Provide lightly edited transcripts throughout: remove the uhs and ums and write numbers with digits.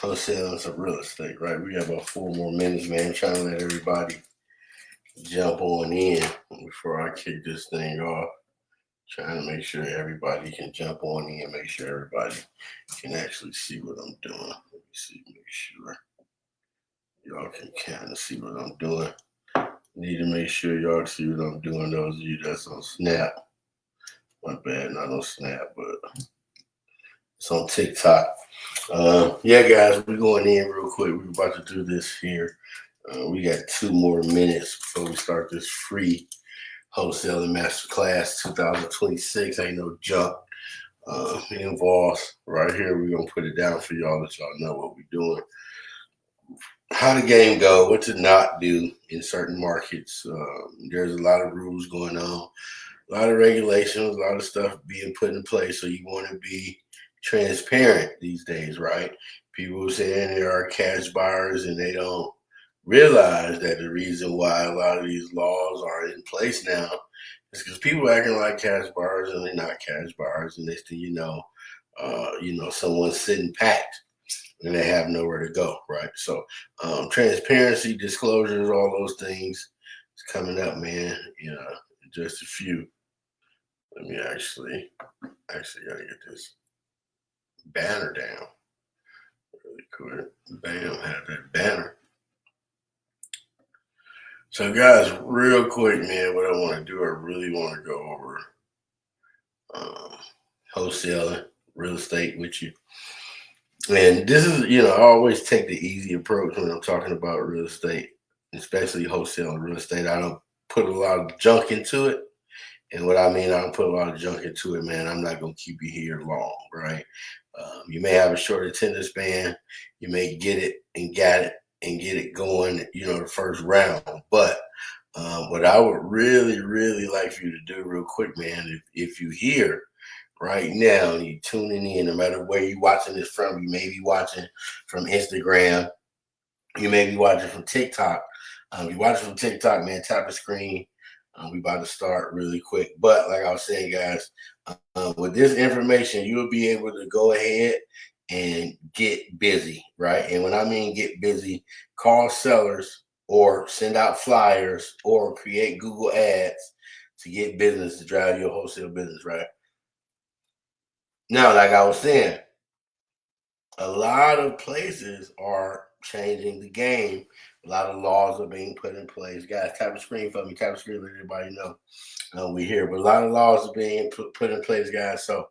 wholesaling some real estate, right? We got about 4 more minutes, man. I'm trying to let everybody jump on in before I kick this thing off. Trying to make sure everybody can jump on in, make sure everybody can actually see what I'm doing. Let me see, make sure y'all can kind of see what I'm doing. Need to make sure y'all see what I'm doing. Those of you that's on Snap, my bad, not on Snap, but it's on TikTok. Yeah, guys, we're going in real quick. We're about to do this here. We got 2 more minutes before we start this free Wholesaling Masterclass 2026. Ain't no junk involved right here. We're going to put it down for y'all, let y'all know what we're doing. How the game go, what to not do in certain markets. There's a lot of rules going on, a lot of regulations, a lot of stuff being put in place. So you want to be transparent these days, right? People saying there are cash buyers and they don't realize that the reason why a lot of these laws are in place now is because people acting like cash buyers and they're not cash buyers. And next thing you know, someone's sitting packed and they have nowhere to go, right? So transparency, disclosures, all those things is coming up, man. Just a few. Let me actually gotta get this banner down really quick. Bam, have that banner. So guys, real quick, man, what I want to do, I really want to go over wholesaling real estate with you. And this is, I always take the easy approach when I'm talking about real estate, especially wholesaling real estate. I don't put a lot of junk into it. And what I mean, I don't put a lot of junk into it, man. I'm not going to keep you here long, right? You may have a short attention span. You may get it and get it going, the first round. But what I would really, really like for you to do real quick, man, if you hear right now, you tuning in, no matter where you're watching this from, you may be watching from Instagram, you may be watching from TikTok. You're watching from TikTok, man, tap the screen. We about to start really quick. But like I was saying, guys, with this information, you'll be able to go ahead and get busy, right? And when I mean get busy, call sellers or send out flyers or create Google ads to get business to drive your wholesale business, right? Now, like I was saying, a lot of places are changing the game. A lot of laws are being put in place. Guys, tap the screen for me. Tap the screen, let everybody know we're here. But a lot of laws are being put in place, guys. So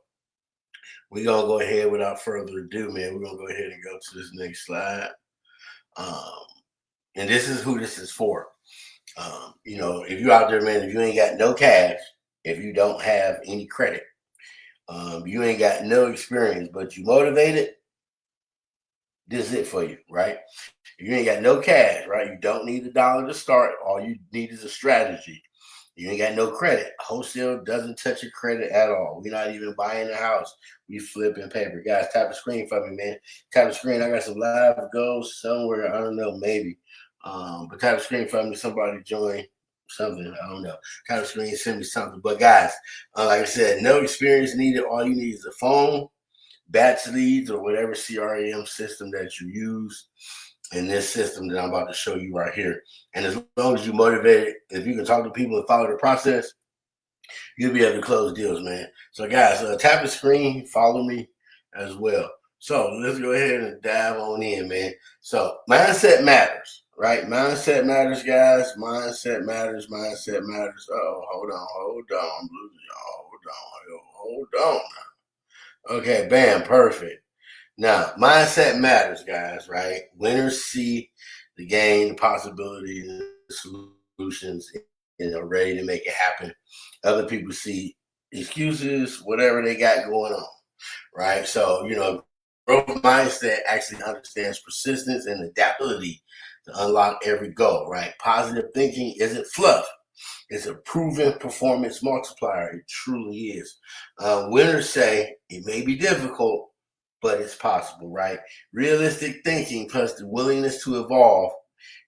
we're going to go ahead without further ado, man. We're going to go ahead and go to this next slide. And this is who this is for. If you're out there, man, if you ain't got no cash, if you don't have any credit, you ain't got no experience, but you motivated, this is it for you, right? If you ain't got no cash, right? You don't need $1 to start. All you need is a strategy. You ain't got no credit. Wholesale doesn't touch your credit at all. We're not even buying a house. We flipping paper. Guys, tap the screen for me, man. Tap the screen. I got some live goals somewhere. I don't know, maybe. But tap the screen for me. Somebody join something. I don't know. Tap the screen, send me something. But guys, like I said, no experience needed. All you need is a phone, batch leads, or whatever CRM system that you use. In this system that I'm about to show you right here. And as long as you're motivated, if you can talk to people and follow the process, you'll be able to close deals, man. So guys, tap the screen, follow me as well. So let's go ahead and dive on in, man. So mindset matters, right? Mindset matters, guys. Mindset matters. Mindset matters. Oh, hold on. I'm losing y'all. Hold on now. Okay, bam, perfect. Now, mindset matters, guys, right? Winners see the game, the possibilities, the solutions, ready to make it happen. Other people see excuses, whatever they got going on, right? So, growth mindset actually understands persistence and adaptability to unlock every goal, right? Positive thinking isn't fluff. It's a proven performance multiplier. It truly is. Winners say it may be difficult, but it's possible, right? Realistic thinking plus the willingness to evolve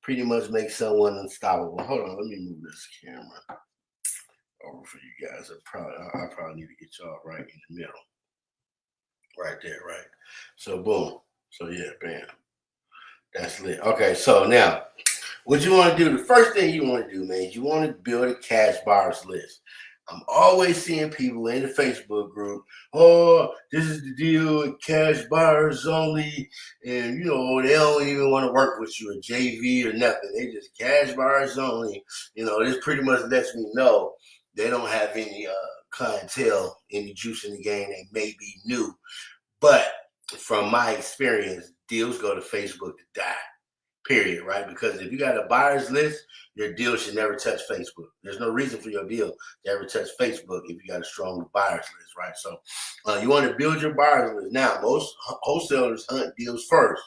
pretty much makes someone unstoppable. Hold on, let me move this camera over for you guys. I probably need to get y'all right in the middle. Right there, right? So boom. So yeah, bam. That's lit. Okay, so now what you want to do, the first thing you want to do, man, is you want to build a cash buyers list. I'm always seeing people in the Facebook group, oh, this is the deal with cash buyers only. And, they don't even want to work with you, a JV or nothing. They just cash buyers only. This pretty much lets me know they don't have any clientele, any juice in the game. They may be new. But from my experience, deals go to Facebook to die. Period, right? Because if you got a buyer's list, your deal should never touch Facebook. There's no reason for your deal to ever touch Facebook if you got a strong buyer's list, right? So you want to build your buyer's list. Now, most wholesalers hunt deals first.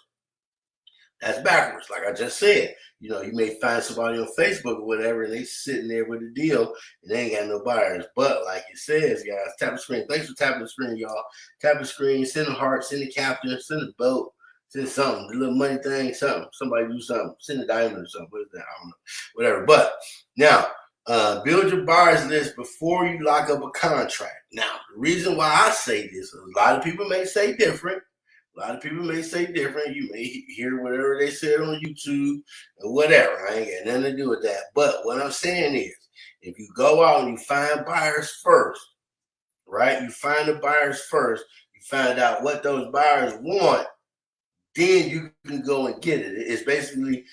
That's backwards. Like I just said, you may find somebody on Facebook or whatever, and they sitting there with a deal, and they ain't got no buyers. But like it says, guys, tap the screen. Thanks for tapping the screen, y'all. Tap the screen, send a heart, send a captain, send a boat. Send something, the little money thing, something. Somebody do something. Send a diamond or something. What is that? I don't know. Whatever. But now, build your buyers list before you lock up a contract. Now, the reason why I say this, a lot of people may say different. A lot of people may say different. You may hear whatever they said on YouTube or whatever. I ain't got nothing to do with that. But what I'm saying is, if you go out and you find buyers first, right? You find the buyers first. You find out what those buyers want. Then you can go and get it. It's basically,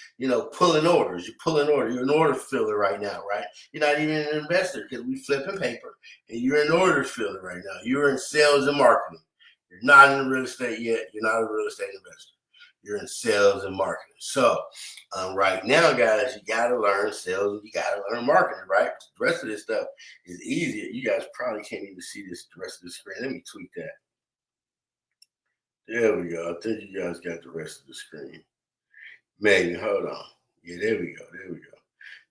pulling orders. You're pulling orders. You're an order filler right now, right? You're not even an investor because we flipping paper. And you're an order filler right now. You're in sales and marketing. You're not in real estate yet. You're not a real estate investor. You're in sales and marketing. So right now, guys, you got to learn sales and you got to learn marketing, right? The rest of this stuff is easier. You guys probably can't even see the rest of the screen. Let me tweak that. There we go. I think you guys got the rest of the screen. Maybe. Hold on. Yeah, there we go. There we go.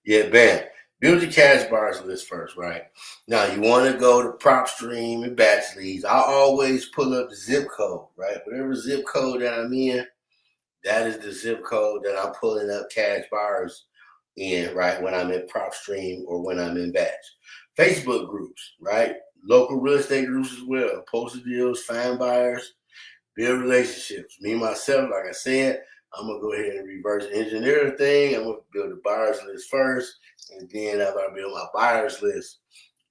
Yeah, bam. Build your cash buyers list first, right? Now, you want to go to PropStream and batch leads. I always pull up the zip code, right? Whatever zip code that I'm in, that is the zip code that I'm pulling up cash buyers in, right? When I'm in PropStream or when I'm in batch. Facebook groups, right? Local real estate groups as well. Posted deals, find buyers. Build relationships. Me, myself, like I said, I'm going to go ahead and reverse engineer the thing. I'm going to build a buyer's list first. And then after I build my buyer's list,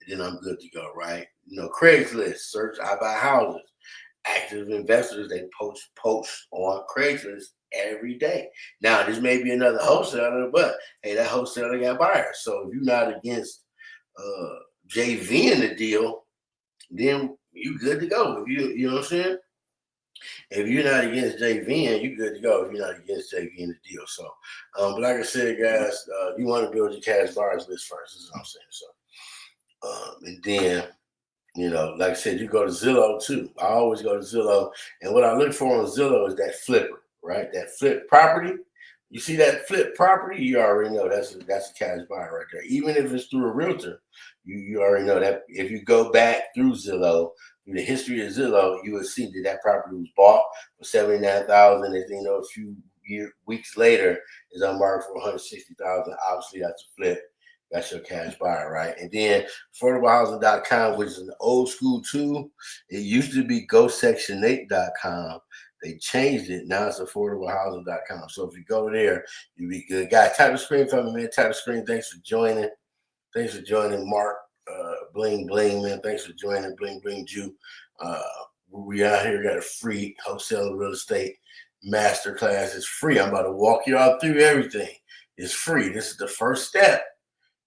then I'm good to go, right? Craigslist, search, I buy houses. Active investors, they post on Craigslist every day. Now, this may be another wholesaler, but hey, that wholesaler got buyers. So if you're not against JV in the deal, then you good to go. If you know what I'm saying? If you're not against JVing, you're good to go. If you're not against JVing the deal. So, but like I said, guys, you want to build your cash buyers list first. This is what I'm saying. So, and then, like I said, you go to Zillow too. I always go to Zillow. And what I look for on Zillow is that flipper, right? That flip property. You see that flip property, you already know that's a cash buyer right there. Even if it's through a realtor, you already know that if you go back through Zillow, through the history of Zillow, you will see that property was bought for $79,000. And a few weeks later is on market for $160,000. Obviously, that's a flip. That's your cash buyer, right? And then affordablehousing.com, which is an old school tool. It used to be GoSection8.com. They changed it. Now it's affordablehousing.com. So if you go there, you'll be good. Guys, tap the screen for me, man. Tap the screen. Thanks for joining. Thanks for joining, Mark. Bling Bling, man. Thanks for joining, Bling Bling Jew. We out here got a free wholesale real estate masterclass. It's free. I'm about to walk you all through everything. It's free. This is the first step,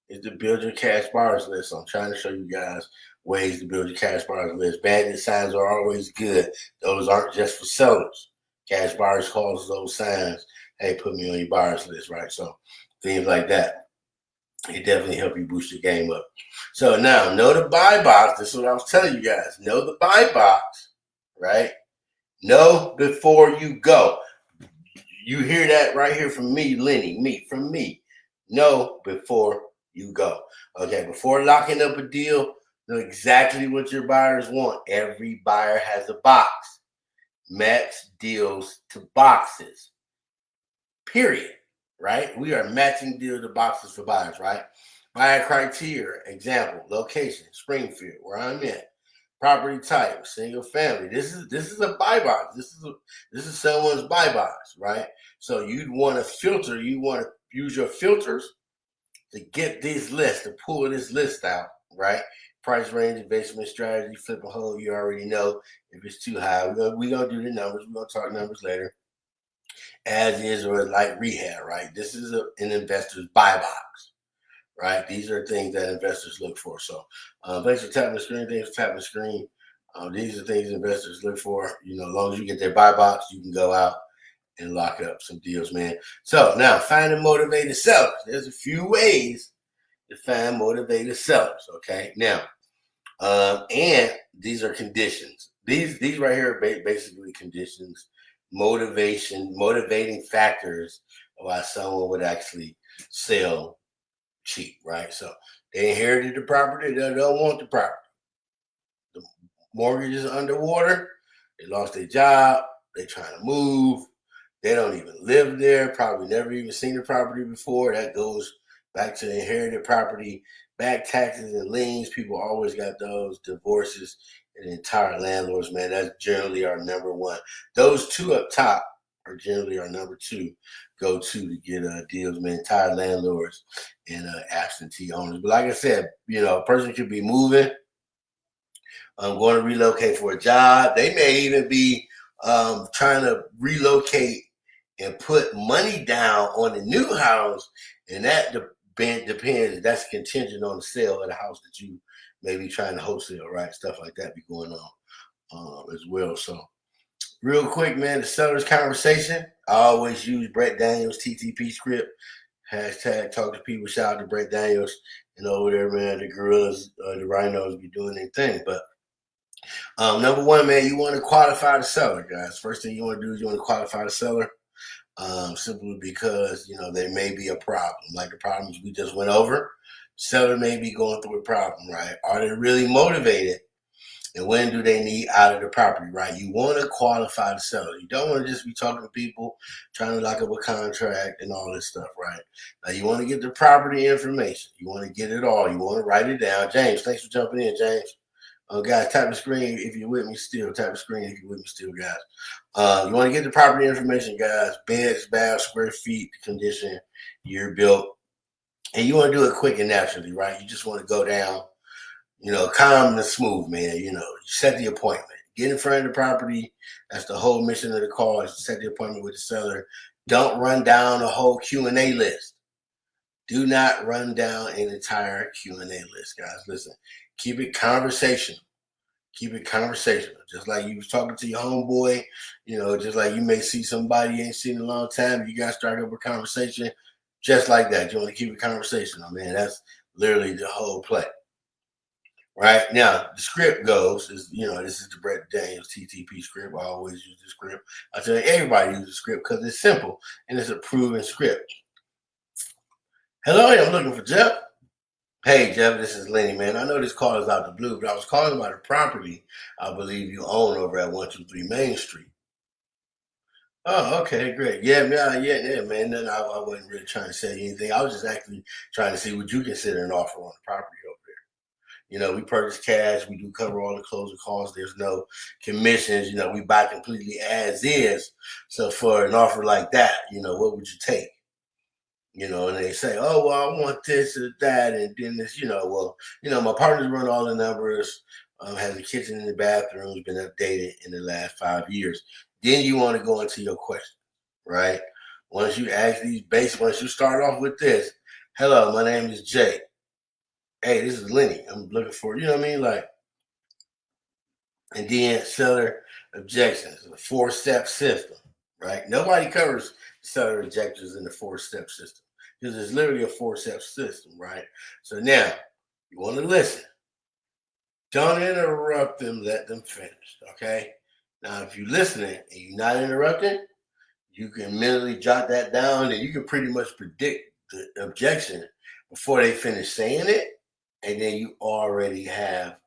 is to build your cash buyers list. So I'm trying to show you guys ways to build your cash buyers list. Bandit signs are always good. Those aren't just for sellers. Cash buyers calls those signs, hey, put me on your buyers list, right? So things like that. It definitely help you boost your game up. So now, know the buy box. This is what I was telling you guys. Know the buy box, right? Know before you go. You hear that right here from me, Lenny, from me. Know before you go. Okay, before locking up a deal, know exactly what your buyers want. Every buyer has a box. Match deals to boxes. Period. Right? We are matching deal to boxes for buyers, right? Buyer criteria, example, location, Springfield, where I'm at. Property type, single family. This is a buy box. This is someone's buy box, right? So you'd want to filter. You want to use your filters to get these lists, to pull this list out, right? Price range, investment strategy, flip a hole. You already know if it's too high. We're gonna do the numbers. We're gonna talk numbers later. As is or like rehab, right? This is an investor's buy box, right? These are things that investors look for. So thanks for tapping the screen. Thanks for tapping the screen. These are things investors look for. You know, as long as you get their buy box, you can go out and lock up some deals, man. So now finding motivated sellers. There's a few ways to find motivated sellers. Okay. Now, and these are conditions. These right here are basically conditions, motivating factors why someone would actually sell cheap, right? So they inherited the property, they don't want the property. The mortgage is underwater, they lost their job, they're trying to move, they don't even live there, probably never even seen the property before. That goes back to the inherited property, back taxes and liens. People always got those, divorces and entire landlords, man. That's generally our number one. Those two up top are generally our number two go-to to get deals, man. Entire landlords and absentee owners. But like I said, you know, a person could be moving, going to relocate for a job. They may even be trying to relocate and put money down on the new house, and that depends. That's contingent on the sale of the house that you may be trying to wholesale, right? Stuff like that be going on as well. So, real quick, man, the seller's conversation. I always use Brett Daniels' TTP script. Hashtag talk to people. Shout out to Brett Daniels and over there, man. The gorillas, the rhinos be doing their thing, but. Number one, man, you want to qualify the seller, guys. First thing you want to do is you want to qualify the seller. Simply because, you know, there may be a problem, like the problems we just went over. Seller may be going through a problem, right? Are they really motivated? And when do they need out of the property, right? You want to qualify the seller. You don't want to just be talking to people, trying to lock up a contract and all this stuff, right? Now, you want to get the property information. You want to get it all. You want to write it down. James, thanks for jumping in, James. Guys, tap the screen if you're with me still. Tap the screen if you're with me still, guys. You want to get the property information, guys. Beds, baths, square feet, condition, year built. And you want to do it quick and naturally, right? You just want to go down, you know, calm and smooth, man. You know, you set the appointment. Get in front of the property. That's the whole mission of the call, is to set the appointment with the seller. Don't run down a whole Q&A list. Do not run down an entire Q&A list, guys. Listen, keep it conversational. Keep it conversational. Just like you was talking to your homeboy, you know, just like you may see somebody you ain't seen in a long time. You guys start up a conversation just like that. You want to keep it conversational, man. That's literally the whole play. Right now, the script goes is, you know, this is the Brett Daniels TTP script. I always use the script. I tell you, everybody uses the script because it's simple and it's a proven script. Hello, I'm looking for Jeff. Hey, Jeff, this is Lenny, man. I know this call is out the blue, but I was calling about a property I believe you own over at 123 Main Street. Oh, okay, great. Yeah, man. Then I wasn't really trying to say anything. I was just actually trying to see would you consider an offer on the property over there. You know, we purchase cash. We do cover all the closing costs. There's no commissions. You know, we buy completely as is. So for an offer like that, you know, what would you take? You know, and they say, oh, well, I want this or that. And then this, you know, well, you know, my partners run all the numbers, has a kitchen and the bathroom's been updated in the last 5 years. Then you want to go into your question, right? Once you ask these once you start off with this, hello, my name is Jay. Hey, this is Lenny. I'm looking for, you know what I mean? Like, and then seller objections, a 4-step system, right? Nobody covers seller objections in the 4-step system because it's literally a 4-step system, right? So now you want to listen. Don't interrupt them, let them finish, okay? Now, if you're listening and you're not interrupting, you can mentally jot that down and you can pretty much predict the objection before they finish saying it. And then you already have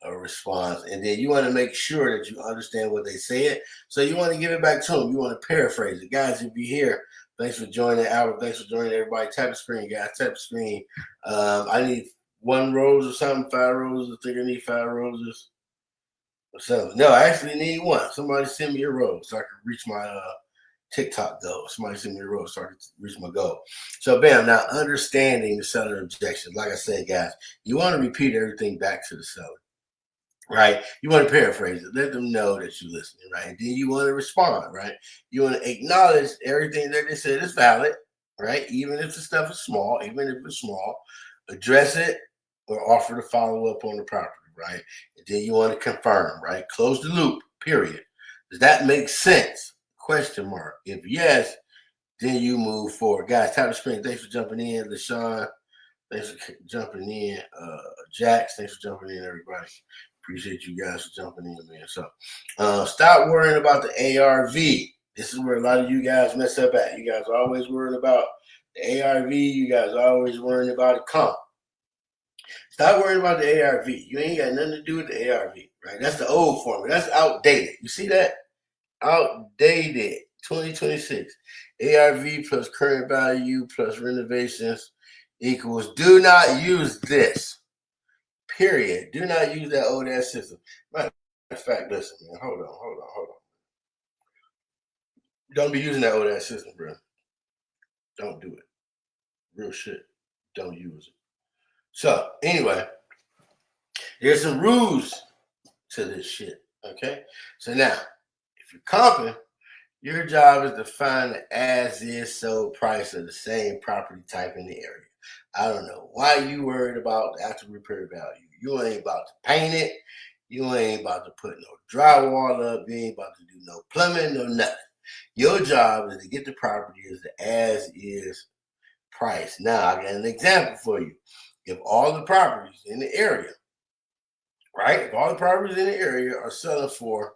a response. And then you want to make sure that you understand what they said. So you want to give it back to them. You want to paraphrase it. Guys, if you're here, thanks for joining, Albert. Thanks for joining, everybody. Tap the screen, guys. Tap the screen. I need 1 rose or something, 5 roses. I think I need 5 roses. So no, I actually need one. Somebody send me a roll so I can reach my TikTok goal. Somebody send me a roll so I can reach my goal. So bam, now understanding the seller objections. Like I said, guys, you want to repeat everything back to the seller. Right? You want to paraphrase it, let them know that you're listening, right? And then you want to respond, right? You want to acknowledge everything that they said is valid, right? Even if the stuff is small, address it or offer to follow up on the property, right? And then you want to confirm, right? Close the loop, period. Does that make sense? Question mark. If yes, then you move forward. Guys, Tyler Spring, thanks for jumping in. LaShawn, thanks for jumping in. Jax, thanks for jumping in, everybody. Appreciate you guys for jumping in, man. So stop worrying about the ARV. This is where a lot of you guys mess up at. You guys are always worrying about the ARV. You guys are always worrying about the comp. Stop worrying about the ARV. You ain't got nothing to do with the ARV, right? That's the old formula. That's outdated. You see that? Outdated. 2026. ARV plus current value plus renovations equals. Do not use this. Period. Do not use that old ass system. Matter of fact, listen, man. Hold on. Don't be using that old ass system, bro. Don't do it. Real shit. Don't use it. So, anyway, there's some rules to this shit. Okay? So now, if you're comping, your job is to find the as is sold price of the same property type in the area. I don't know why you worried about the after repair value. You ain't about to paint it. You ain't about to put no drywall up. You ain't about to do no plumbing, no nothing. Your job is to get the property as the as is price. Now, I got an example for you. If all the properties in the area, right? If all the properties in the area are selling for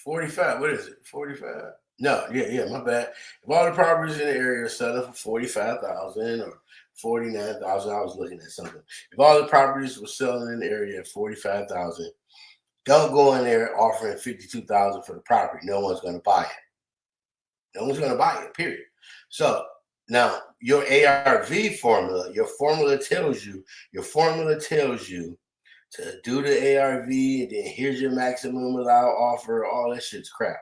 45, what is it? 45? No, yeah, my bad. If all the properties in the area are selling for 45,000 or 49,000, I was looking at something. If all the properties were selling in the area at 45,000, don't go in there offering 52,000 for the property. No one's going to buy it. No one's going to buy it, period. So now your ARV formula, your formula tells you to do the ARV, and then here's your maximum allowed offer. All that shit's crap.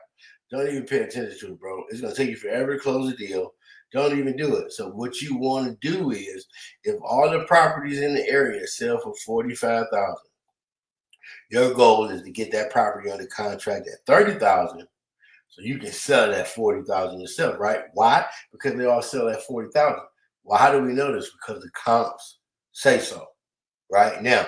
Don't even pay attention to it, bro. It's going to take you forever to close a deal. Don't even do it. So what you want to do is, if all the properties in the area sell for 45,000, your goal is to get that property under contract at 30,000, so you can sell that 40,000 yourself, right? Why? Because they all sell at 40,000. Well, how do we know this? Because the comps say so, right? Now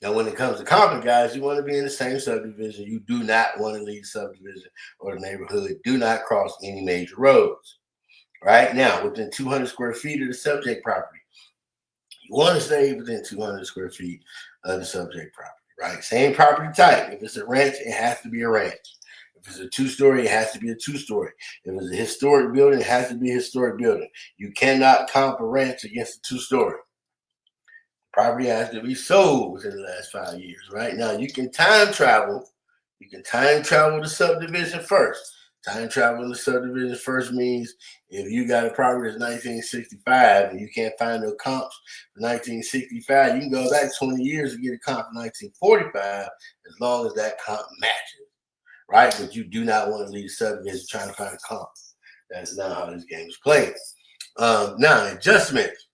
when it comes to comping, guys, you want to be in the same subdivision. You do not want to leave the subdivision or the neighborhood. Do not cross any major roads, right? Now, within 200 square feet of the subject property, you want to stay within 200 square feet of the subject property, right? Same property type. If it's a ranch, it has to be a ranch. If it's a two-story, it has to be a two-story. If it's a historic building, it has to be a historic building. You cannot comp a ranch against a two-story. Property has to be sold within the last 5 years, right? Now, you can time travel. You can time travel the subdivision first. Time travel the subdivision first means if you got a property that's 1965 and you can't find no comps for 1965, you can go back 20 years and get a comp for 1945 as long as that comp matches, right? But you do not want to leave the subdivision trying to find a comp. That's not how this game is played. Now, adjustments.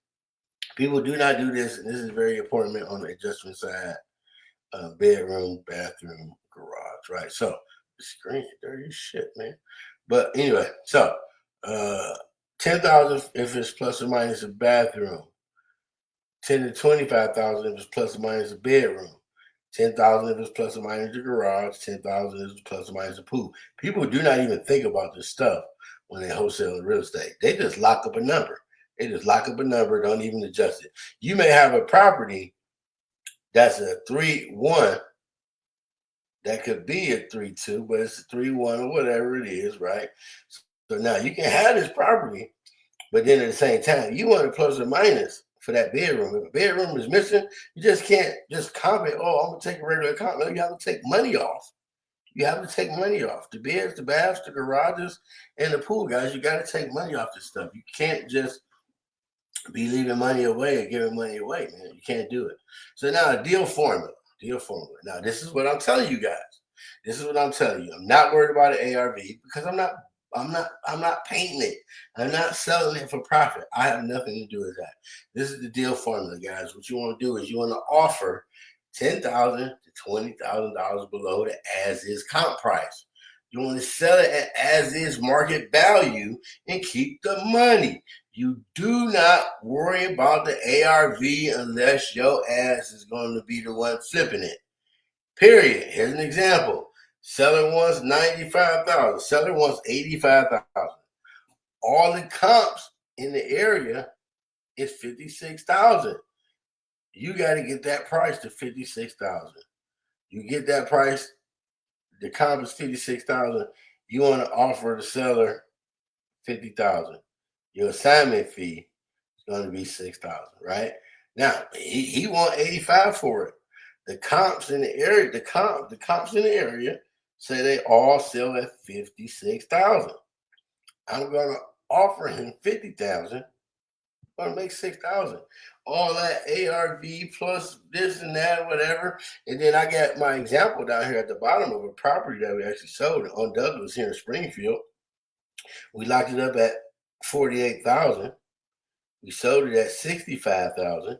People do not do this, and this is very important on the adjustment side. Bedroom, bathroom, garage, right? So the screen dirty as shit, man. But anyway, so 10,000 if it's plus or minus a bathroom, 10 to 25,000 if it's plus or minus a bedroom, 10,000 if it's plus or minus a garage, 10,000 if it's plus or minus a pool. People do not even think about this stuff when they wholesale real estate. They just lock up a number. Don't even adjust it. You may have a property that's a 3-1. That could be a 3-2, but it's a 3-1 or whatever it is, right? So now you can have this property, but then at the same time, you want a plus or minus for that bedroom. If a bedroom is missing, you just can't just comp it. Oh, I'm gonna take a regular comp. No, you have to take money off. You have to take money off. The beds, the baths, the garages, and the pool, guys. You got to take money off this stuff. You can't just be leaving money away or giving money away, man. You can't do it. So now a deal formula. Deal formula. Now, this is what I'm telling you guys. This is what I'm telling you. I'm not worried about an ARV because I'm not painting it. I'm not selling it for profit. I have nothing to do with that. This is the deal formula, guys. What you want to do is you want to offer $10,000 to $20,000 below the as-is comp price. You want to sell it at as-is market value and keep the money. You do not worry about the ARV unless your ass is going to be the one flipping it. Period. Here's an example. Seller wants $95,000. Seller wants $85,000. All the comps in the area is $56,000. You got to get that price to $56,000. You get that price, the comp is $56,000. You want to offer the seller $50,000. Your assignment fee is going to be $6,000, right? Now he want $85,000 for it. The comps in the area, the comps in the area say they all sell at $56,000. I'm gonna offer him $50,000. I'm gonna make $6,000. All that ARV plus this and that, whatever. And then I got my example down here at the bottom of a property that we actually sold on Douglas here in Springfield. We locked it up at $48,000. We sold it at $65,000.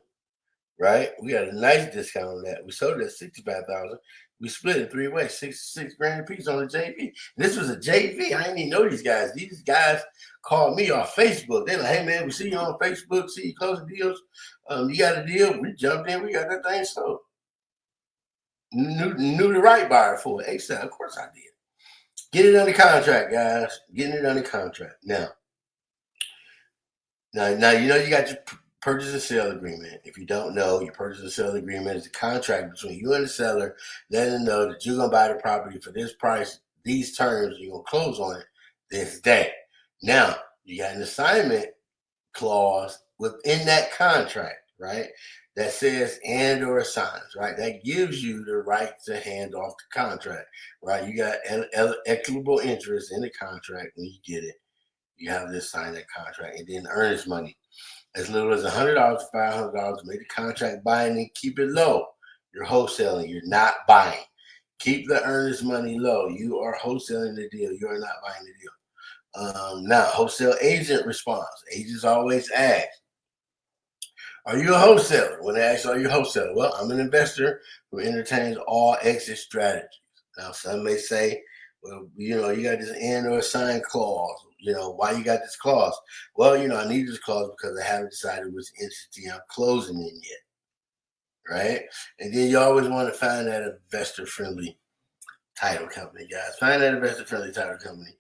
Right? We got a nice discount on that. We sold it at $65,000. We split it 3 ways, six grand a piece on the JV. This was a JV. I didn't even know these guys. These guys called me off Facebook. They're like, hey man, we see you on Facebook, see you closing deals. You got a deal. We jumped in, we got that thing sold. Knew the right buyer for it. ASAP. Of course I did. Get it under contract, guys. Getting it under contract. Now you know you got your purchase and sale agreement. If you don't know, your purchase and sale agreement is a contract between you and the seller, letting them know that you're going to buy the property for this price, these terms, you're going to close on it this day. Now, you got an assignment clause within that contract, right? That says and or assigns, right? That gives you the right to hand off the contract, right? You got equitable interest in the contract when you get it. You have to sign that contract, and then earnest money. As little as $100 to $500, make the contract binding. Keep it low. You're wholesaling. You're not buying. Keep the earnest money low. You are wholesaling the deal. You are not buying the deal. Now, wholesale agent response. Agents always ask, are you a wholesaler? When they ask, are you a wholesaler? Well, I'm an investor who entertains all exit strategies. Now, some may say, well, you know, you got this and or assign clause. You know, why you got this clause? Well, you know, I need this clause because I haven't decided which entity I'm closing in yet. Right? And then you always want to find that investor-friendly title company, guys. Find that investor-friendly title company.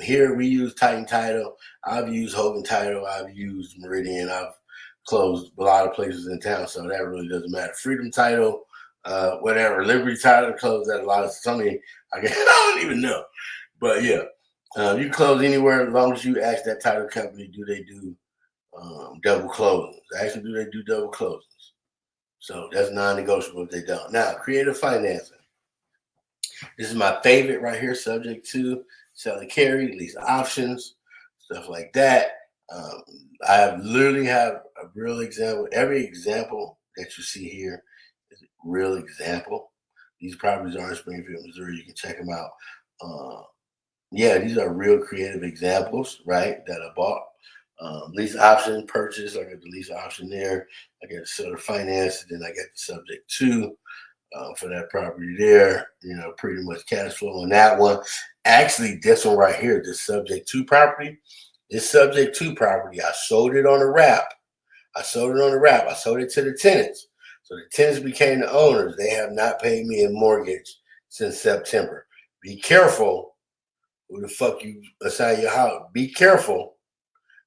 Here we use Titan Title. I've used Hogan Title. I've used Meridian. I've closed a lot of places in town, so that really doesn't matter. Freedom Title, whatever. Liberty Title closed at a lot of something. I don't even know. But yeah. You can close anywhere as long as you ask that title company, do they do double closings? Ask them, do they do double closings? So that's non-negotiable if they don't. Now, creative financing. This is my favorite right here, subject to sell and carry, lease options, stuff like that. I literally have a real example. Every example that you see here is a real example. These properties are in Springfield, Missouri. You can check them out. Yeah, these are real creative examples, right, that I bought. Lease option purchase, I got the lease option there. I got the seller finance, and then I got the subject to for that property there. You know, pretty much cash flow on that one. Actually, this one right here, the subject to property, this subject to property, I sold it on a wrap. I sold it to the tenants. So the tenants became the owners. They have not paid me a mortgage since September. Be careful who the fuck you assign your house. Be careful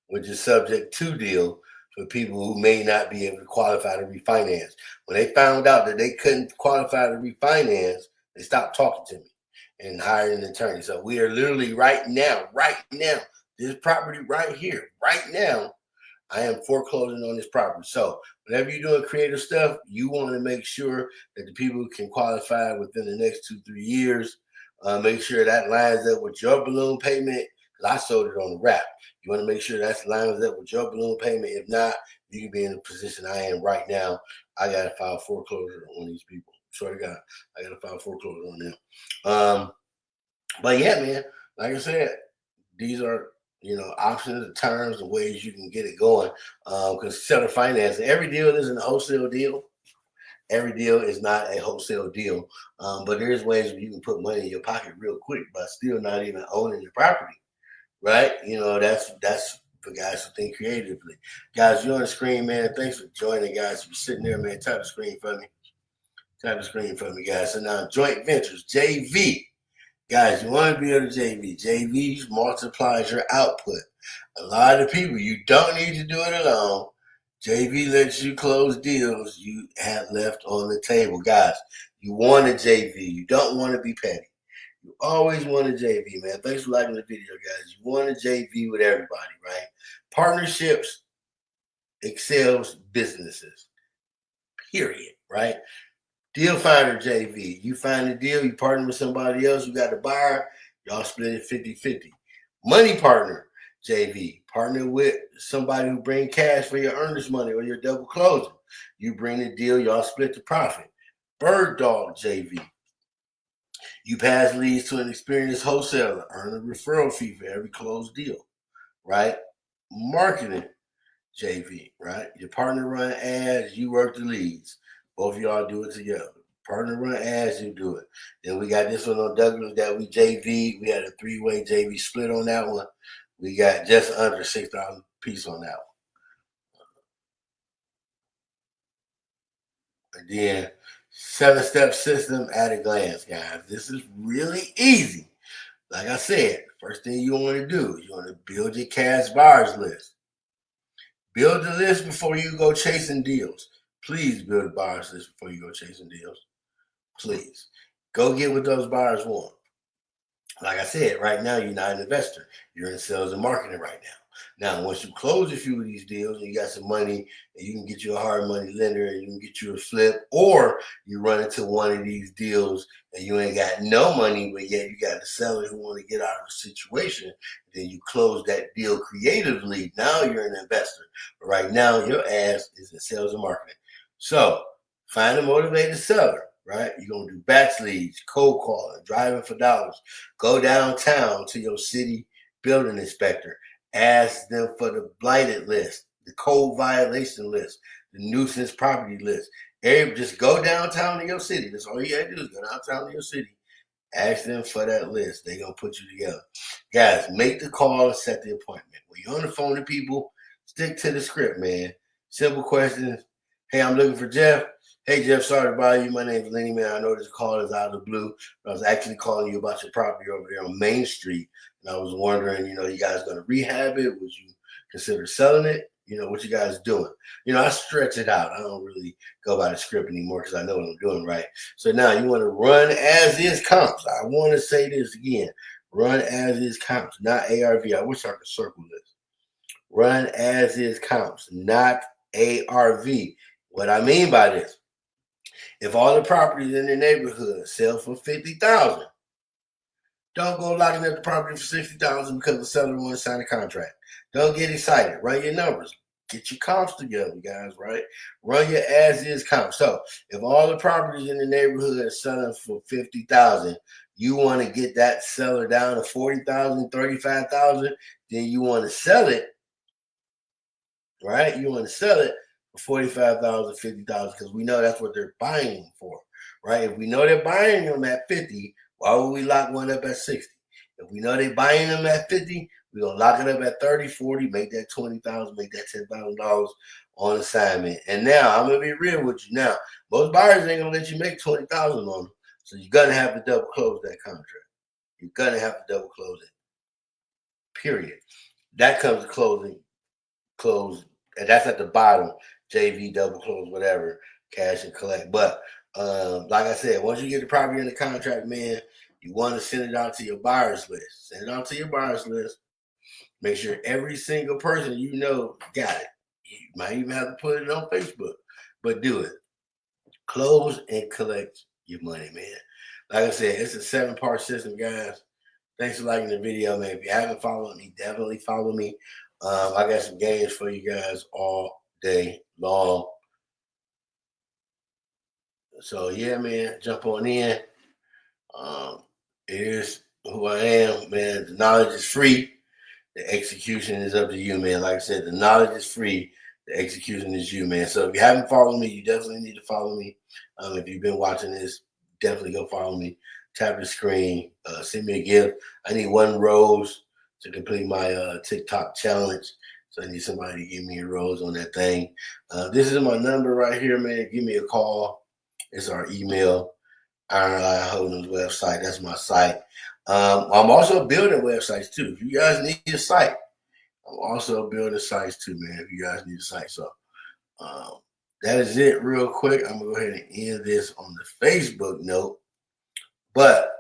with your subject to deal for people who may not be able to qualify to refinance. When they found out that they couldn't qualify to refinance, they stopped talking to me and hired an attorney. So we are literally right now, this property right here, right now, I am foreclosing on this property. So whenever you're doing creative stuff, you want to make sure that the people can qualify within the next 2-3 years. Make sure that lines up with your balloon payment, because I sold it on the wrap. You want to make sure that lines up with your balloon payment. If not, you can be in the position I am right now. I got to file foreclosure on these people. Swear to God, I got to file foreclosure on them. But yeah, man, like I said, these are, options and terms and ways you can get it going. Because seller finance, every deal isn't a wholesale deal. Every deal is not a wholesale deal. But there's ways where you can put money in your pocket real quick, but still not even owning the property, right? That's for guys who think creatively. Guys, you're on the screen, man. Thanks for joining, guys. If you're sitting there, man, tap the screen for me. Tap the screen for me, guys. So now, joint ventures, JV. Guys, you want to be able to JV. JV multiplies your output. A lot of people, you don't need to do it alone. JV lets you close deals you have left on the table. Guys, you want a JV. You don't want to be petty. You always want a JV, man. Thanks for liking the video, guys. You want a JV with everybody, right? Partnerships excels businesses, period, right? Deal Finder JV. You find a deal, you partner with somebody else, you got a buyer, y'all split it 50-50. Money Partner JV. Partner with somebody who bring cash for your earnest money or your double closing. You bring the deal, y'all split the profit. Bird Dog JV. You pass leads to an experienced wholesaler, earn a referral fee for every closed deal, right? Marketing JV, right? Your partner run ads, you work the leads. Both of y'all do it together. Partner run ads, you do it. Then we got this one on Douglas that we JV. We had a 3-way JV split on that one. We got just under 6,000 piece on that one. And then 7-step system at a glance, guys. This is really easy. Like I said, first thing you want to do, you want to build your cash buyers list. Build the list before you go chasing deals. Please build a buyers list before you go chasing deals. Please. Go get what those buyers want. Like I said, right now, you're not an investor. You're in sales and marketing right now. Now, once you close a few of these deals and you got some money and you can get you a hard money lender and you can get you a flip, or you run into one of these deals and you ain't got no money, but yet you got a seller who want to get out of the situation, then you close that deal creatively. Now you're an investor. But right now, your ass is in sales and marketing. So find a motivated seller. Right? You're going to do batch leads, cold calling, driving for dollars. Go downtown to your city building inspector. Ask them for the blighted list, the code violation list, the nuisance property list. Just go downtown to your city. That's all you got to do is go downtown to your city. Ask them for that list. They're going to put you together. Guys, make the call and set the appointment. When you're on the phone to people, stick to the script, man. Simple questions. Hey, I'm looking for Jeff. Hey, Jeff, sorry to bother you. My name is Lenny, man. I know this call is out of the blue, but I was actually calling you about your property over there on Main Street. And I was wondering, you guys going to rehab it? Would you consider selling it? What you guys doing? I stretch it out. I don't really go by the script anymore because I know what I'm doing, right? So now you want to run as is comps. I want to say this again. Run as is comps, not ARV. I wish I could circle this. Run as is comps, not ARV. What I mean by this, if all the properties in the neighborhood sell for $50,000, don't go locking up the property for $60,000 because the seller wants to sign a contract. Don't get excited. Run your numbers. Get your comps together, guys, right? Run your as-is comps. So if all the properties in the neighborhood are selling for $50,000, you want to get that seller down to $40,000, $35,000, then you want to sell it, right? You want to sell it for $45,000, $50,000, because we know that's what they're buying them for, right? If we know they're buying them at 50, why would we lock one up at 60? If we know they're buying them at 50, we're going to lock it up at 30, 40, make that $20,000, make that $10,000 on assignment. And now, I'm going to be real with you now. Most buyers ain't going to let you make $20,000 on them. So you're going to have to double close that contract. You're going to have to double close it. Period. That comes to close, and that's at the bottom. JV, double close, whatever, cash and collect. But like I said, once you get the property in the contract, man, you want to send it out to your buyers list. Send it out to your buyers list. Make sure every single person got it. You might even have to put it on Facebook, but do it. Close and collect your money, man. Like I said, it's a 7-part system, guys. Thanks for liking the video, man. If you haven't followed me, definitely follow me I got some games for you guys all day long. So yeah, man, jump on in. Um, it is who I am, man. The knowledge is free. The execution is up to you, man. Like I said, the knowledge is free. The execution is you, man. So if you haven't followed me, you definitely need to follow me. If you've been watching this, definitely go follow me. Tap the screen. Send me a gift. I need 1 rose to complete my TikTok challenge. So I need somebody to give me a rose on that thing. This is my number right here, man. Give me a call. It's our email. Iron Eye Holdings website. That's my site. I'm also building websites too. If you guys need a site, I'm also building sites too, man. If you guys need a site, so um, that is it. Real quick, I'm gonna go ahead and end this on the Facebook note, but